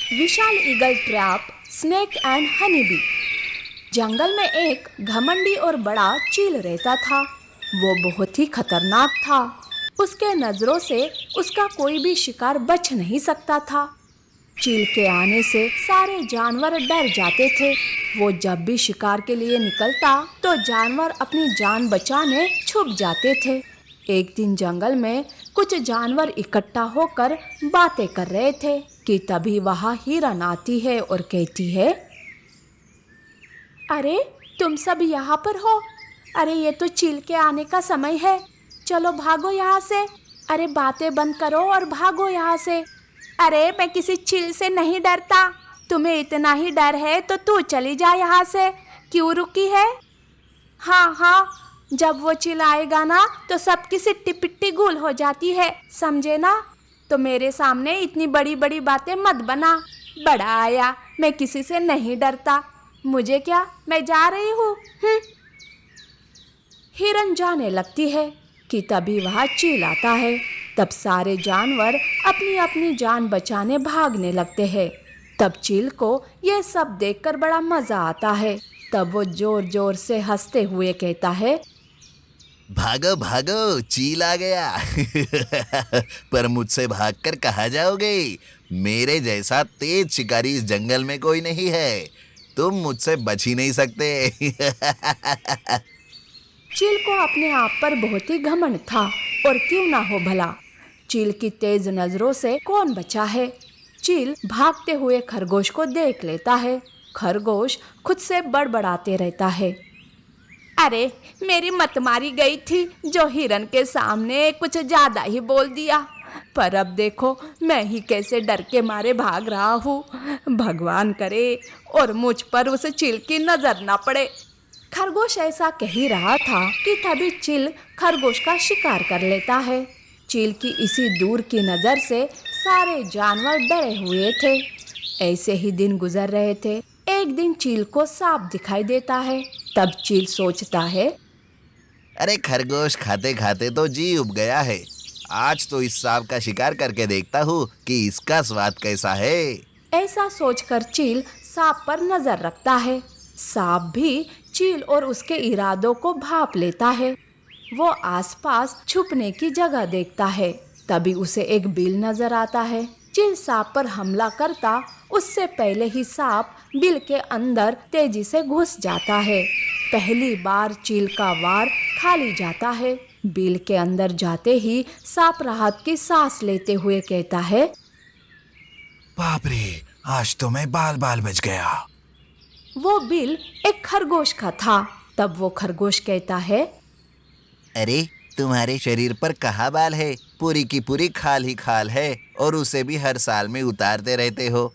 Vishal eagle trap, snake and honey bee. जंगल में एक घमंडी और बड़ा चील रहता था। वो बहुत ही खतरनाक था। उसके नजरों से उसका कोई भी शिकार बच नहीं सकता था। चील के आने से सारे जानवर डर जाते थे। वो जब भी शिकार के लिए निकलता तो जानवर अपनी जान बचाने छुप जाते थे। एक दिन जंगल में कुछ जानवर इकट्ठा होकर बातें कर रहे थे कि तभी वहां हिरन आती है और कहती है, अरे तुम सब यहाँ पर हो। अरे ये तो चील के आने का समय है। चलो भागो यहाँ से। अरे बातें बंद करो और भागो यहाँ से। अरे मैं किसी चील से नहीं डरता। तुम्हें इतना ही डर है तो तू चली जा यहाँ से। क्यों रुकी है? हाँ हाँ, जब वो चील आएगा ना तो सबकी सिट्टी पिट्टी गुल हो जाती है, समझे ना? तो मेरे सामने इतनी बड़ी बड़ी बातें मत बना। बड़ा आया, मैं किसी से नहीं डरता। मुझे क्या, मैं जा रही हूँ। हिरन जाने लगती है कि तभी वहाँ चील आता है। तब सारे जानवर अपनी अपनी जान बचाने भागने लगते हैं। तब चील को ये सब देखकर बड़ा मजा आता है। तब वो जोर जोर से हंसते हुए कहता है, भागो भागो, चील आ गया। पर मुझसे भागकर कहाँ जाओगे? मेरे जैसा तेज शिकारी इस जंगल में कोई नहीं है। तुम मुझसे बच ही नहीं सकते। चील को अपने आप पर बहुत ही घमंड था। और क्यों ना हो भला, चील की तेज नजरों से कौन बचा है। चील भागते हुए खरगोश को देख लेता है। खरगोश खुद से बड़बड़ाते रहता है, अरे मेरी मत मारी गई थी जो हिरन के सामने कुछ ज्यादा ही बोल दिया। पर अब देखो मैं ही कैसे डर के मारे भाग रहा हूँ। भगवान करे और मुझ पर उस चील की नजर ना पड़े। खरगोश ऐसा कह ही रहा था कि तभी चील खरगोश का शिकार कर लेता है। चील की इसी दूर की नजर से सारे जानवर डरे हुए थे। ऐसे ही दिन गुजर रहे थे। एक दिन चील को सांप दिखाई देता है। तब चील सोचता है, अरे खरगोश खाते खाते तो जी उब गया है। आज तो इस सांप का शिकार करके देखता हूँ कि इसका स्वाद कैसा है। ऐसा सोचकर चील सांप पर नजर रखता है। सांप भी चील और उसके इरादों को भांप लेता है। वो आसपास छुपने की जगह देखता है। तभी उसे एक बिल नजर आता है। चील सांप पर हमला करता उससे पहले ही सांप बिल के अंदर तेजी से घुस जाता है। पहली बार चील का वार खाली जाता है। बिल के अंदर जाते ही सांप राहत की सांस लेते हुए कहता है, बाप रे, आज तो मैं बाल बाल बच गया। वो बिल एक खरगोश का था। तब वो खरगोश कहता है, अरे तुम्हारे शरीर पर कहाँ बाल है? पूरी की पूरी खाल ही खाल है और उसे भी हर साल में उतारते रहते हो।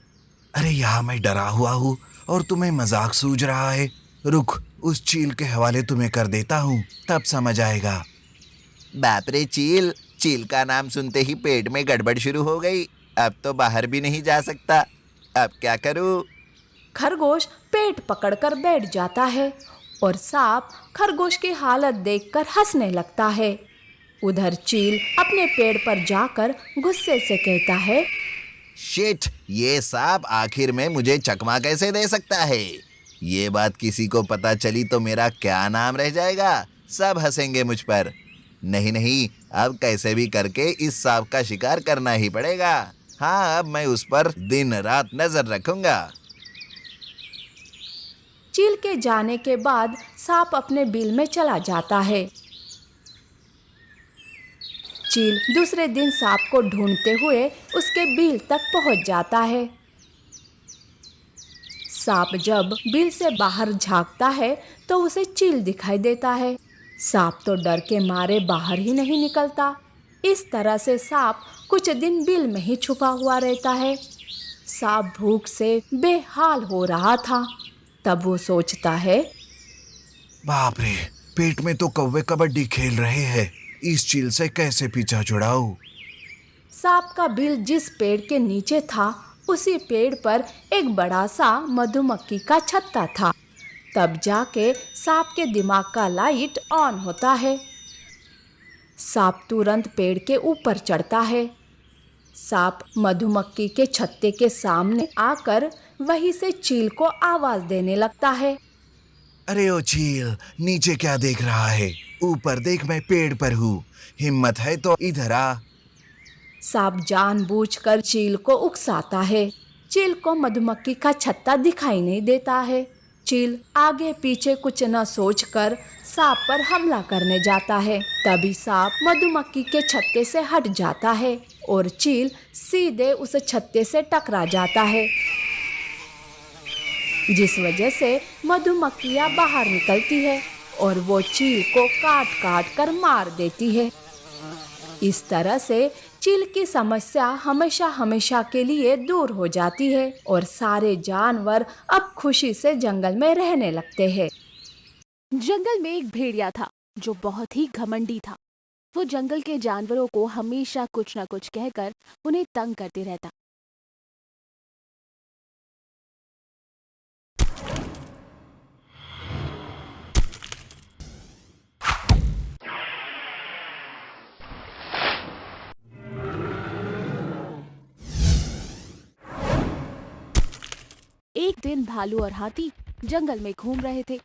अरे यहाँ मैं डरा हुआ हूँ और तुम्हें मजाक सूझ रहा है। रुक, उस चील के हवाले तुम्हें कर देता हूँ, तब समझ आएगा। बाप रे चील! चील का नाम सुनते ही पेट में गड़बड़ शुरू हो गई। अब तो बाहर भी नहीं जा सकता। अब क्या करूँ? खरगोश पेट पकड़कर बैठ जाता है और सांप खरगोश की हालत देखकर हंसने लगता है। उधर चील अपने पेड़ पर जाकर गुस्से से कहता है, शिट! ये सांप आखिर में मुझे चकमा कैसे दे सकता है? ये बात किसी को पता चली तो मेरा क्या नाम रह जाएगा? सब हंसेंगे मुझ पर। नहीं नहीं, अब कैसे भी करके इस सांप का शिकार करना ही पड़ेगा। हाँ, अब मैं उस पर दिन रात नजर रखूंगा। चील के जाने के बाद सांप अपने बिल में चला जाता है। चील दूसरे दिन सांप को ढूंढते हुए उसके बिल तक पहुंच जाता है। सांप जब बिल से बाहर झांकता है तो उसे चील दिखाई देता है। सांप तो डर के मारे बाहर ही नहीं निकलता। इस तरह से सांप कुछ दिन बिल में ही छुपा हुआ रहता है। सांप भूख से बेहाल हो रहा था। तब वो सोचता है, बाप रे, पेट में तो कौवे कबड्डी खेल रहे हैं। इस चील से कैसे पीछा छुड़ाऊं? सांप का बिल जिस पेड़ के नीचे था उसी पेड़ पर एक बड़ा सा मधुमक्खी का छत्ता था। तब जाके सांप के दिमाग का लाइट ऑन होता है। सांप तुरंत पेड़ के ऊपर चढ़ता है। सांप मधुमक्खी के छत्ते के सामने आकर वहीं से चील को आवाज देने लगता है। अरे ओ चील, नीचे क्या देख रहा है? ऊपर देख, मैं पेड़ पर हूँ। हिम्मत है तो इधर आ। सांप जानबूझकर चील को उकसाता है। चील को मधुमक्खी का छत्ता दिखाई नहीं देता है। चील आगे पीछे कुछ न सोचकर सांप पर हमला करने जाता है। तभी सांप मधुमक्खी के छत्ते से हट जाता है और चील सीधे उस छत्ते से टकरा जाता है, जिस वजह से मधुमक्खियां बाहर निकलती है और वो चील को काट काट कर मार देती है। इस तरह से चील की समस्या हमेशा हमेशा के लिए दूर हो जाती है और सारे जानवर अब खुशी से जंगल में रहने लगते हैं। जंगल में एक भेड़िया था जो बहुत ही घमंडी था। वो जंगल के जानवरों को हमेशा कुछ न कुछ कहकर उन्हें तंग करते रहता। एक दिन भालू और हाथी जंगल में घूम रहे थे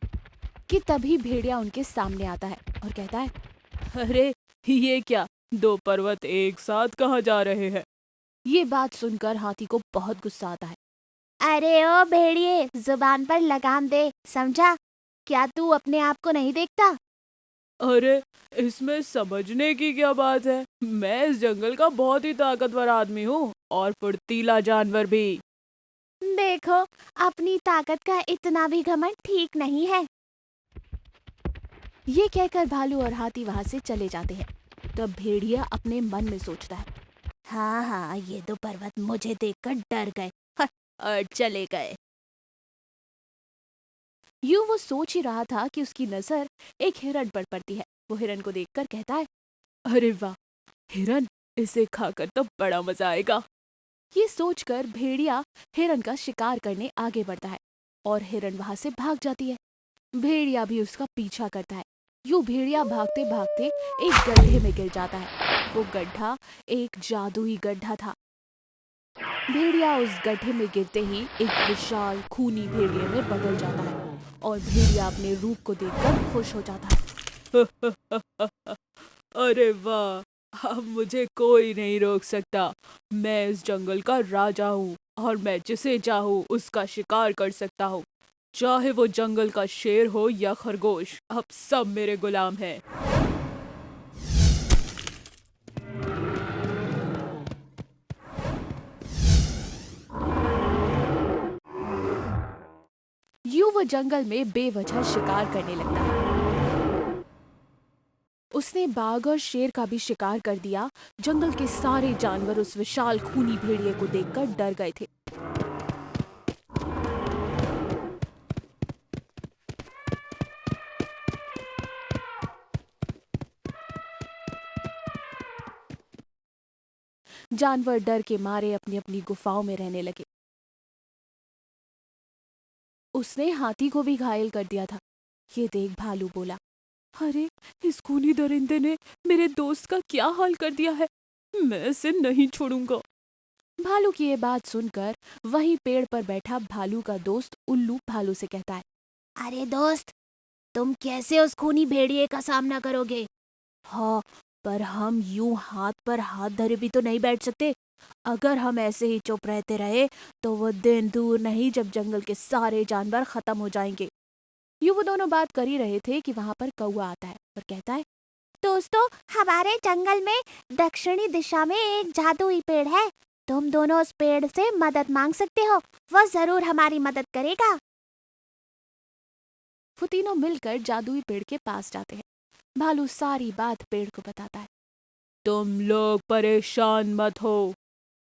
कि तभी भेड़िया उनके सामने आता है और कहता है, अरे ये क्या, दो पर्वत एक साथ कहाँ जा रहे हैं? ये बात सुनकर हाथी को बहुत गुस्सा आता है। अरे ओ भेड़िए, जुबान पर लगाम दे, समझा? क्या तू अपने आप को नहीं देखता? अरे इसमें समझने की क्या बात है? मैं इस जंगल का बहुत ही ताकतवर आदमी हूँ और फुर्तीला जानवर भी। देखो, अपनी ताकत का इतना भी घमंड ठीक नहीं है। ये कहकर भालू और हाथी वहां से चले जाते हैं। तब भेड़िया अपने मन में सोचता है, हाँ हाँ, ये दो पर्वत मुझे देखकर डर गए और चले गए। यूं वो सोच ही रहा था कि उसकी नजर एक हिरण पर पड़ती है। वो हिरण को देखकर कहता है, अरे वाह, हिरण, इसे खाकर तो बड़ा मजा आएगा। ये सोचकर भेड़िया हिरण का शिकार करने आगे बढ़ता है और हिरण वहां से भाग जाती है। भेड़िया भी उसका पीछा करता है। यूं भेड़िया भागते भागते एक गड्ढे में गिर जाता है। वो गड्ढा एक जादुई गड्ढा था। भेड़िया उस गड्ढे में गिरते ही एक विशाल खूनी भेड़िए में बदल जाता है और भेड़िया अपने रूप को देखकर खुश हो जाता है। अरे वाह, अब मुझे कोई नहीं रोक सकता। मैं इस जंगल का राजा हूँ और मैं जिसे चाहूँ उसका शिकार कर सकता हूँ। चाहे वो जंगल का शेर हो या खरगोश, अब सब मेरे गुलाम हैं। यूं वो जंगल में बेवजह शिकार करने लगता है। उसने बाघ और शेर का भी शिकार कर दिया। जंगल के सारे जानवर उस विशाल खूनी भेड़िए को देखकर डर गए थे। जानवर डर के मारे अपनी अपनी गुफाओं में रहने लगे। उसने हाथी को भी घायल कर दिया था। ये देख भालू बोला, अरे इस खूनी दरिंदे ने मेरे दोस्त का क्या हाल कर दिया है, मैं इसे नहीं छोड़ूंगा। भालू की ये बात सुनकर वहीं पेड़ पर बैठा भालू का दोस्त उल्लू भालू से कहता है, अरे दोस्त, तुम कैसे उस खूनी भेड़िए का सामना करोगे? हाँ, पर हम यूं हाथ पर हाथ धरे भी तो नहीं बैठ सकते। अगर हम ऐसे ही चुप रहते रहे तो वो दिन दूर नहीं जब जंगल के सारे जानवर खत्म हो जाएंगे। यूं वो दोनों बात कर ही रहे थे कि वहां पर कौआ आता है और कहता है, दोस्तों, हमारे जंगल में दक्षिणी दिशा में एक जादुई पेड़ है। तुम दोनों उस पेड़ से मदद मांग सकते हो, वो जरूर हमारी मदद करेगा। वो तीनों मिलकर जादुई पेड़ के पास जाते हैं। भालू सारी बात पेड़ को बताता है। तुम लोग परेशान मत हो,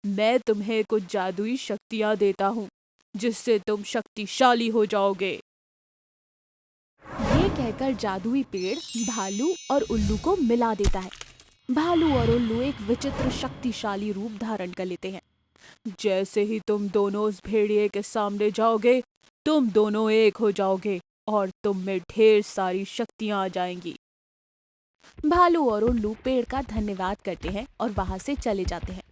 मैं तुम्हें कुछ जादुई शक्तियां देता हूँ जिससे तुम शक्तिशाली हो जाओगे। ये कहकर जादुई पेड़ भालू और उल्लू को मिला देता है। भालू और उल्लू एक विचित्र शक्तिशाली रूप धारण कर लेते हैं। जैसे ही तुम दोनों उस भेड़िए के सामने जाओगे, तुम दोनों एक हो जाओगे और तुम में ढेर सारी शक्तियां आ जाएंगी। भालू और उल्लू पेड़ का धन्यवाद करते हैं और वहां से चले जाते हैं।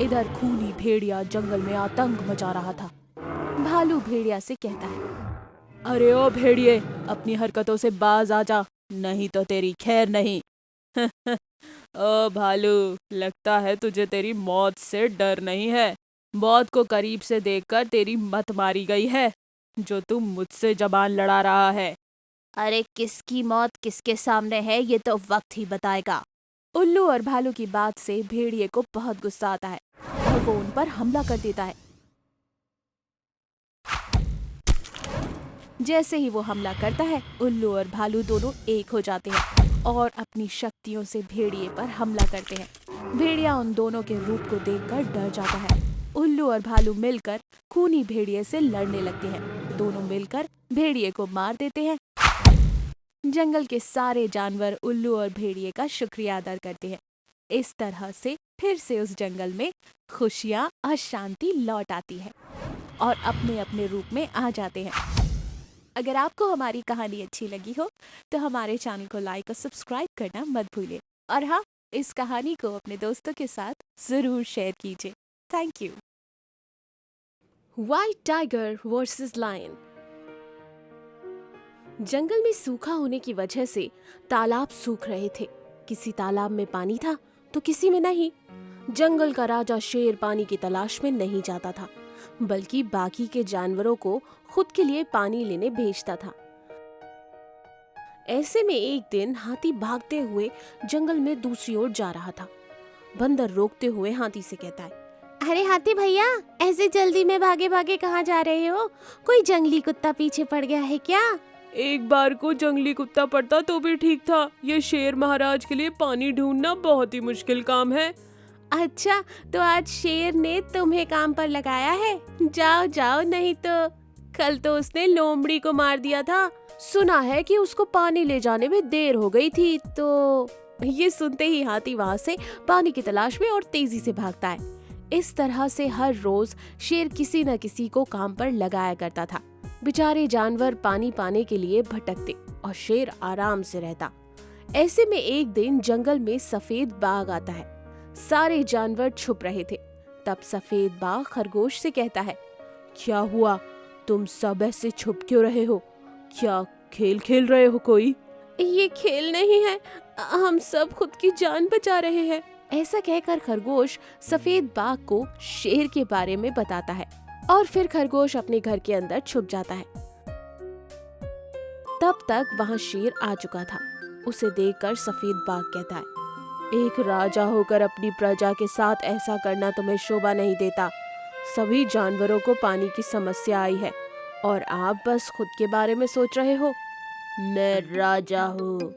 इधर खूनी भेड़िया जंगल में आतंक मचा रहा था। भालू भेड़िया से कहता है, अरे ओ भेड़िए, अपनी हरकतों से बाज आ जा, नहीं तो तेरी खैर नहीं। ओ भालू, लगता है तुझे तेरी मौत से डर नहीं है। मौत को करीब से देखकर तेरी मत मारी गई है, जो तू मुझसे जबान लड़ा रहा है। अरे किसकी मौत किसके सामने है ये तो वक्त ही बताएगा। उल्लू और भालू की बात से भेड़िए को बहुत गुस्सा आता है और वो उन पर हमला कर देता है। जैसे ही वो हमला करता है, उल्लू और भालू दोनों एक हो जाते हैं और अपनी शक्तियों से भेड़िए पर हमला करते हैं। भेड़िया उन दोनों के रूप को देखकर डर जाता है। उल्लू और भालू मिलकर खूनी भेड़िए से लड़ने लगते हैं। दोनों मिलकर भेड़िए को मार देते हैं। जंगल के सारे जानवर उल्लू और भेड़िए का शुक्रिया अदा करते हैं। इस तरह से फिर से उस जंगल में खुशियाँ और शांति लौट आती है और अपने अपने रूप में आ जाते हैं। अगर आपको हमारी कहानी अच्छी लगी हो तो हमारे चैनल को लाइक और सब्सक्राइब करना मत भूलिए। और हाँ, इस कहानी को अपने दोस्तों के साथ जरूर शेयर कीजिए। Thank you. White tiger versus lion. जंगल में सूखा होने की वजह से तालाब सूख रहे थे। किसी तालाब में पानी था तो किसी में नहीं। जंगल का राजा शेर पानी की तलाश में नहीं जाता था, बल्कि बाकी के जानवरों को खुद के लिए पानी लेने भेजता था। ऐसे में एक दिन हाथी भागते हुए जंगल में दूसरी ओर जा रहा था। बंदर रोकते हुए हाथी से कहता है, अरे हाथी भैया, ऐसे जल्दी में भागे भागे कहाँ जा रहे हो? कोई जंगली कुत्ता पीछे पड़ गया है क्या? एक बार को जंगली कुत्ता पड़ता तो भी ठीक था, ये शेर महाराज के लिए पानी ढूंढना बहुत ही मुश्किल काम है। अच्छा, तो आज शेर ने तुम्हें काम पर लगाया है? जाओ जाओ, नहीं तो कल तो उसने लोमड़ी को मार दिया था। सुना है कि उसको पानी ले जाने में देर हो गई थी। तो ये सुनते ही हाथी वहाँ से पानी की तलाश में और तेजी से भागता है। इस तरह से हर रोज शेर किसी न किसी को काम पर लगाया करता था। बेचारे जानवर पानी पाने के लिए भटकते और शेर आराम से रहता। ऐसे में एक दिन जंगल में सफेद बाघ आता है। सारे जानवर छुप रहे थे। तब सफेद बाघ खरगोश से कहता है, क्या हुआ, तुम सब ऐसे छुप क्यों रहे हो? क्या खेल खेल रहे हो कोई? ये खेल नहीं है, हम सब खुद की जान बचा रहे हैं। ऐसा कहकर खरगोश सफेद बाघ को शेर के बारे में बताता है और फिर खरगोश अपने घर के अंदर छुप जाता है। तब तक वहाँ शेर आ चुका था। उसे देखकर सफेद बाघ कहता है, एक राजा होकर अपनी प्रजा के साथ ऐसा करना तुम्हें शोभा नहीं देता। सभी जानवरों को पानी की समस्या आई है और आप बस खुद के बारे में सोच रहे हो। मैं राजा हूँ,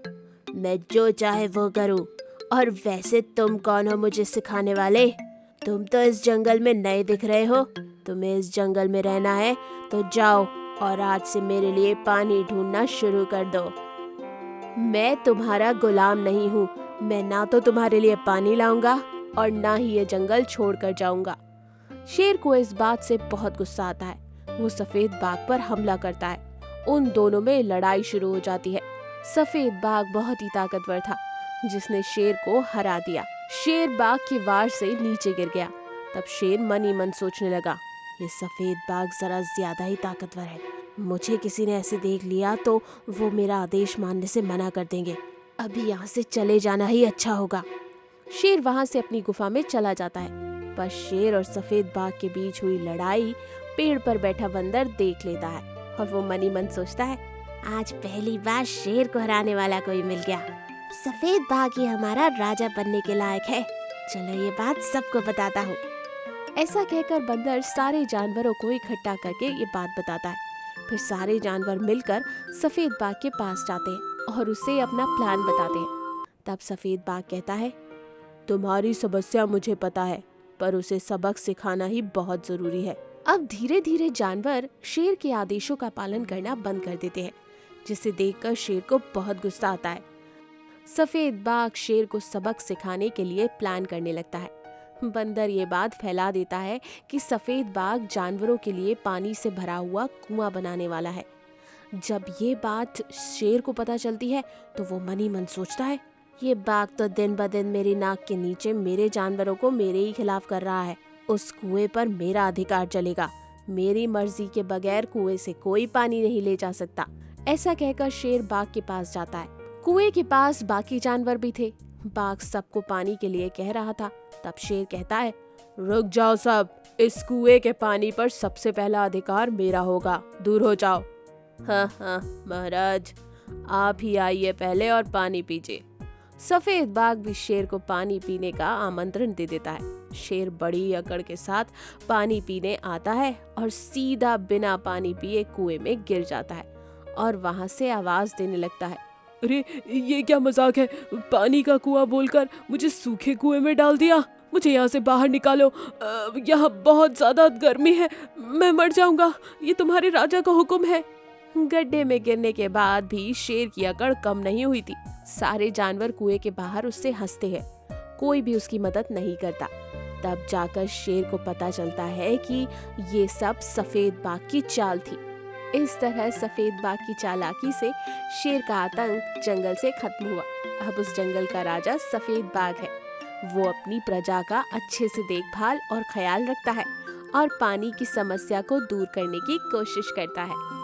मैं जो चाहे वो करूँ। और वैसे तुम कौन हो मुझे सिखाने वाले? तुम तो इस जंगल में नए दिख रहे हो। तुम्हें इस जंगल में रहना है तो जाओ और आज से मेरे लिए पानी ढूंढना शुरू कर दो। मैं तुम्हारा गुलाम नहीं हूँ। मैं ना तो तुम्हारे लिए पानी लाऊंगा और ना ही ये जंगल छोड़कर जाऊंगा। शेर को इस बात से बहुत गुस्सा आता है। वो सफेद बाघ पर हमला करता है। उन दोनों में लड़ाई शुरू हो जाती है। सफेद बाघ बहुत ही ताकतवर था, जिसने शेर को हरा दिया। शेर बाघ के वार से नीचे गिर गया। तब शेर मन ही मन सोचने लगा, ये सफेद बाघ जरा ज्यादा ही ताकतवर है। मुझे किसी ने ऐसे देख लिया तो वो मेरा आदेश मानने से मना कर देंगे। अभी यहाँ से चले जाना ही अच्छा होगा। शेर वहाँ से अपनी गुफा में चला जाता है। पर शेर और सफेद बाघ के बीच हुई लड़ाई पेड़ पर बैठा बंदर देख लेता है और वो मन ही मन सोचता है, आज पहली बार शेर को हराने वाला कोई मिल गया। सफेद बाघ ही हमारा राजा बनने के लायक है। चलो ये बात सबको बताता हूँ। ऐसा कहकर बंदर सारे जानवरों को इकट्ठा करके ये बात बताता है। फिर सारे जानवर मिलकर सफेद बाघ के पास जाते हैं और उसे अपना प्लान बताते हैं। तब सफेद बाघ कहता है, तुम्हारी समस्या मुझे पता है, पर उसे सबक सिखाना ही बहुत जरूरी है। अब धीरे धीरे जानवर शेर के आदेशों का पालन करना बंद कर देते हैं, जिसे देखकर शेर को बहुत गुस्सा आता है। सफेद बाघ शेर को सबक सिखाने के लिए प्लान करने लगता है। बंदर ये बात फैला देता है कि सफेद बाघ जानवरों के लिए पानी से भरा हुआ कुआं बनाने वाला है। जब ये बात शेर को पता चलती है तो वो मन ही मन सोचता है, ये बाघ तो दिन ब दिन मेरी नाक के नीचे मेरे जानवरों को मेरे ही खिलाफ कर रहा है। उस कुएं पर मेरा अधिकार चलेगा। मेरी मर्जी के बगैर कुएं से कोई पानी नहीं ले जा सकता। ऐसा कहकर शेर बाघ के पास जाता है। कुएं के पास बाकी जानवर भी थे। बाघ सबको पानी के लिए कह रहा था। तब शेर कहता है, रुक जाओ सब, इस कुएं के पानी पर सबसे पहला अधिकार मेरा होगा, दूर हो जाओ। हाँ हाँ महाराज, आप ही आइए पहले और पानी पीजिए। सफेद बाघ भी शेर को पानी पीने का आमंत्रण दे देता है। शेर बड़ी अकड़ के साथ पानी पीने आता है और सीधा बिना पानी पिए कुएं में गिर जाता है और वहां से आवाज देने लगता है, अरे ये क्या मजाक है, पानी का कुआं बोलकर मुझे सूखे कुएं में डाल दिया। मुझे यहाँ से बाहर निकालो, यहाँ बहुत ज्यादा गर्मी है, मैं मर जाऊंगा, ये तुम्हारे राजा का हुक्म है। गड्ढे में गिरने के बाद भी शेर की अकड़ कम नहीं हुई थी। सारे जानवर कुएं के बाहर उससे हंसते हैं, कोई भी उसकी मदद नहीं करता। तब जाकर शेर को पता चलता है कि ये सब सफेद बाघ की चाल थी। इस तरह सफेद बाघ की चालाकी से शेर का आतंक जंगल से खत्म हुआ। अब उस जंगल का राजा सफेद बाघ है। वो अपनी प्रजा का अच्छे से देखभाल और ख्याल रखता है और पानी की समस्या को दूर करने की कोशिश करता है।